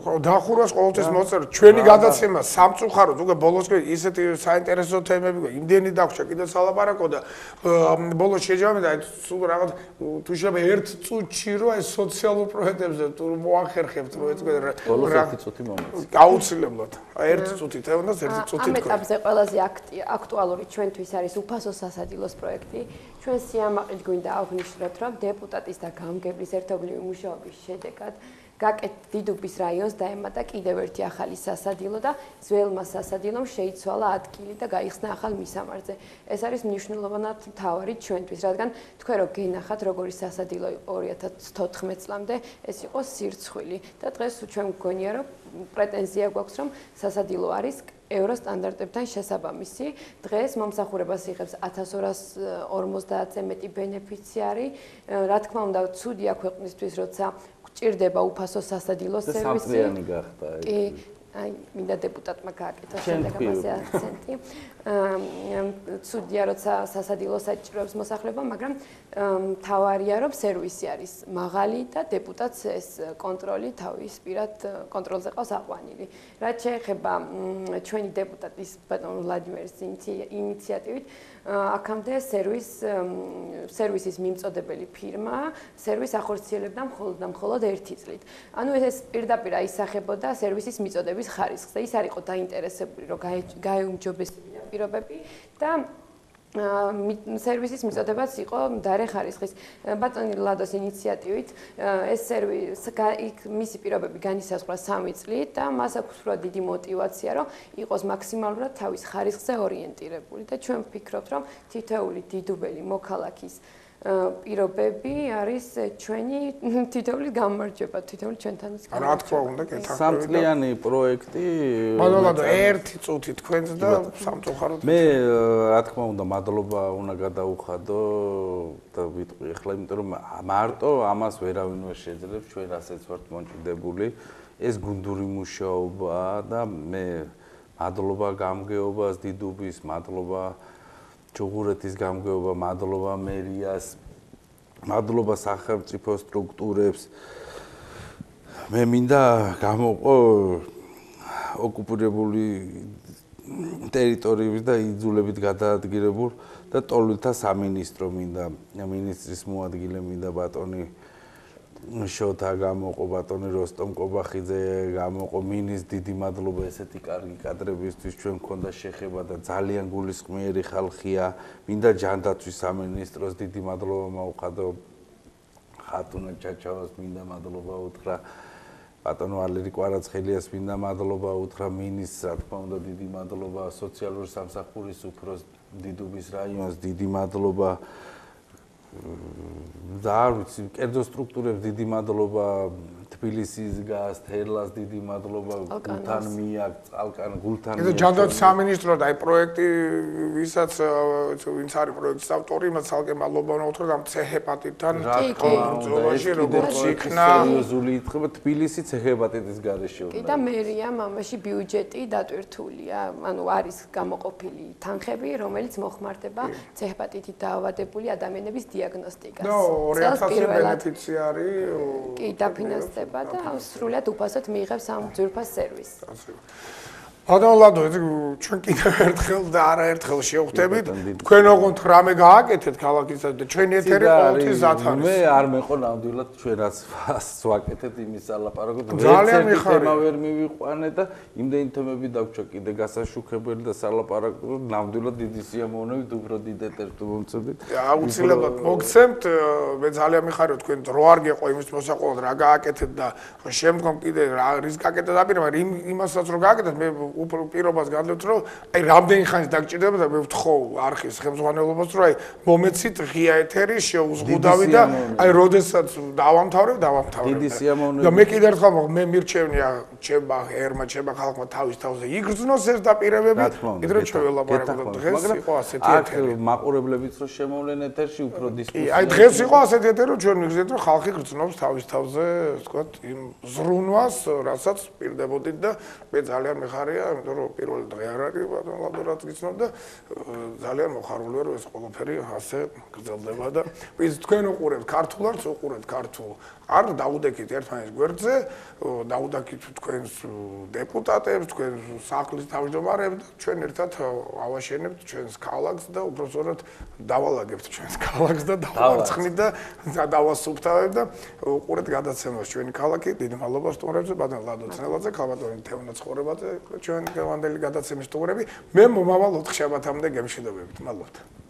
ხო დახურვას ყოველთვის მოწერთ ჩვენი გადაცემა სამწუხაროდ უკვე ბოლოს ისეთი საინტერესო თემები გვაქვს იმდენი დაგვჭა კიდე სალაპარაკო და ბოლოს შეჯამე და სულ რაღაც თუ შეიძლება ერთ წუთში რო ეს სოციალურ პროექტებზე თუ მოახერხებთ რო ეს ბოლოს ერთი წუთი მომეც აუცილებლად ერთ წუთით ეუნდას ერთი წუთით ამ ეტაპზე ყველაზე აქტუალური ჩვენთვის არის უფასო სასადილოს პროექტი. ჩვენ სიამაყით გვინდა აღვნიშნოთ, რომ დეპუტატის და გამგებლის ერთობლივი მუშაობის შედეგად გაკეთ დიდუბის რაიონს დაემატა კიდევ ერთი ახალი სასადილო და ძველმა სასადილომ შეიცვალა ადგილი და გაიხსნა ახალ მისამართზე. ეს არის მნიშვნელოვნად მთავარი ჩვენთვის, რადგან თქვენ რო გენახათ როგორი სასადილო 2014 წლამდე ეს იყო სირცხვილი და დღეს ჩვენ მგონია რომ პრეტენზია გვაქვს რომ სასადილო არის ევროსტანდარტებთან შესაბამისი. დღეს მომსახურებას იღებს 1250-ზე მეტი ბენეფიციარი. რა თქმა უნდა, ცუდია ქვეყნისთვის, როცა გჭირდება უფასო სასადილო სერვისი. სამწლიანი გახდა ეს. კი, აი, მინდა დეპუტატმა გააკეთა შემდეგ ამაზე აქცენტი. ცუდია, როცა სასადილო საჭიროებს მოსახლეობა, მაგრამ მთავარია, რომ სერვისი არის მაღალი და დეპუტატს ეს კონტროლი თავის პირად კონტროლზე ყავს აყვანილი. რაც შეეხება ჩვენი დეპუტატის ბატონ ვლადიმერის ინიციატივით, აქამდე სერვისის მიმწოდებელი ფირმა სერვისს ახორციელებდა მხოლოდ ერთი წლით. ანუ ეს პირდაპირ აისახებოდა სერვისის მიწოდების ხარისხზე. ის არ იყო დაინტერესებული, რომ გაეუმჯობესებინა პირობები და სერვისის მიწოდებაც იყო მდარე ხარისხის. ბატონი ლადოს ინიციატივით ეს მისი პირობები განისაზღვრა 3 წლით და მას აქვს უფრო დიდი мотиваცია, რომ იყოს მაქსიმალურად თავის ხარისხზე ორიენტირებული და ჩვენ ვფიქრობთ, რომ თითოეული დიდუბელი მოქალაქის პირობები არის ჩვენი თითოეული გამარჯვება, თითოეული ჩვენთანაც გამარჯვება. რა თქმა უნდა, კეთახმები. სამწლიანი პროექტი. მადლობა, ერთი წუთი თქვენს და სამწუხაროდ. მე რა თქმა უნდა, მადლობა უნდა გადაუხადო და ვიტყვი ახლა, იმიტომ რომ მარტო ამას ვერავინ ვერ შეძლებს, ჩვენ რასაც ვართ მონჭიდებული, ეს გუნდური მუშაობაა და მე მადლობა გამგეობას დიდუბის, მადლობა ჩუღურეთის გამგეობა, მადლობა მერიას, მადლობა სახელმწიფო სტრუქტურებს. მე მინდა გამოყო ოკუპირებული ტერიტორიების და იძულებით გადაადგილებულ და ტოლვილთა სამინისტრო მინდა, მინისტრის მოადგილე მინდა ბატონი შოთა გამოყო, ბატონი როსტომ კობახიძე გამოყო, მინის დიდი მადლობა ესეთი კარგი კადრებისთვის ჩვენ გქონდა შეხება და ძალიან გულისხმიერი ხალხია. მინდა ჯანდაცვის სამინისტროს დიდი მადლობა მოუხადო, ხატუნა ჩაჩავას მინდა მადლობა უთხრა, ბატონ ვალერი კვარაცხელიას მინდა მადლობა უთხრა, მინის რა თქმა უნდა დიდი მადლობა, სოციალური სამსახურის უფროს დიდუბის რაიონს დიდი მადლობა. და არ ვიცი, კერძო სტრუქტურებს დიდი მადლობა, თბილისის გაზ, თერლას დიდი მადლობა, გულთან მიაკ, წალკან, გულთან. ეს ჯანდაცვის სამინისტრო და აი პროექტი, ვისაც ვინც არის პროექტის ავტორი, მას ძალკე მადლობა უნდა უთხრა ამ ცეჰეპატიტთან ბრძოლაში, როგორც იქნა სერიოზული ითხრება თბილისი ცეჰეპატიტის გარეშე. კი და მერიამ ამაში ბიუჯეტი დატვირთულია, ანუ არის გამოყოფილი თანხები, რომელიც მოხმარდება ცეჰეპატიტით დაავადებული ადამიანების დიაგნოსტიკას. და 2000 ბენეფიციარი კი დაფინანსდება და სრულად უფასოდ მიიღებს ამ ძვირფას სერვისს. ბატონ ლადო, ჩვენ კიდევ ერთხელ და არაერთხელ შევხვდებით. თქვენ ოღონდ რამე გააკეთეთ ქალაქისა და ჩვენი ეთერი ყოველთვის ათ არის. მე არ მეყო ნამდვილად ჩვენ რაც ვაკეთეთ იმის ალაპარაკოთ. ძალიან მიხარია. თემა ვერ მივიყვანე და იმდენი თემები დაგვჭა კიდე გასაშუქებელი და სალაპარაკო ნამდვილად დიდი სიამოვნებით უფრო დიდ ეთერს მომწოდით. აუცილებლად მოგცემთ, მე ძალიან მიხარია თქვენ დრო არ გეყო იმის მოსაყოლად რა გააკეთეთ და შემდგომ კიდე რის გააკეთეთ აპირა, მაგრამ იმასაც რო გააკეთეთ მე უფრო პირობას გადავთ რომ აი რამდენი ხანი დაგჭირდება და მე ვთხოვ არხის ხელმძღვანელობას რომ აი მომეცით ღია ეთერი შეუზღუდავი და აი როდესაც დავამთავრებ. დიდი სიამოვნებით. და მე კიდე ერთხელ მე მირჩევნია ჩემმა ერმა ჩემმა ხალხმა თავის თავზე იგრძნოს ეს დაპირებები, კიდე ჩვენ ველაპარაკობთ დღეს იყო ასეთი ეთერი. აქ მაყურებლებიც რომ შემოვლენ ეთერში უფრო დისკუსია. აი დღეს იყო ასეთი ეთერი რომ ჩვენ მიგზეთ რომ ხალხი გრძნობს თავის თავზე, ასე ვთქვათ, იმ ზრუნვას, რასაც პირდებოდით და მე ძალიან მეხარია იმიტომ რომ პირველი დღე არ არის ბატონ ლადო რაც გიცნობ და ძალიან მოხარული ვარ ეს ყველაფერი ასე გრძელდება და ის თქვენ უყურებთ ქართულს უყურებთ ქართულ არ დაუდექით ერთმანეთის გვერდზე დაუდექით თქვენს დეპუტატებს თქვენ სახლის თავმჯდომარეებს და ჩვენ ერთად ავაშენებთ ჩვენს ქალაქს და უბრალოდ დავალაგებთ ჩვენს ქალაქს და დავარცხნით და დავასუფთავებთ და უყურეთ გადაცემას ჩვენი ქალაქი დიდი მადლობა სტუმრებზე ბატონ ლადო ცნელაძე ქალბატონი თეონა ცხოვრებაძე ჩვენ გევანდელი გადაცემის სტუმრები მე მომავალ 4 შაბათამდე გემშვიდობებით მადლობთ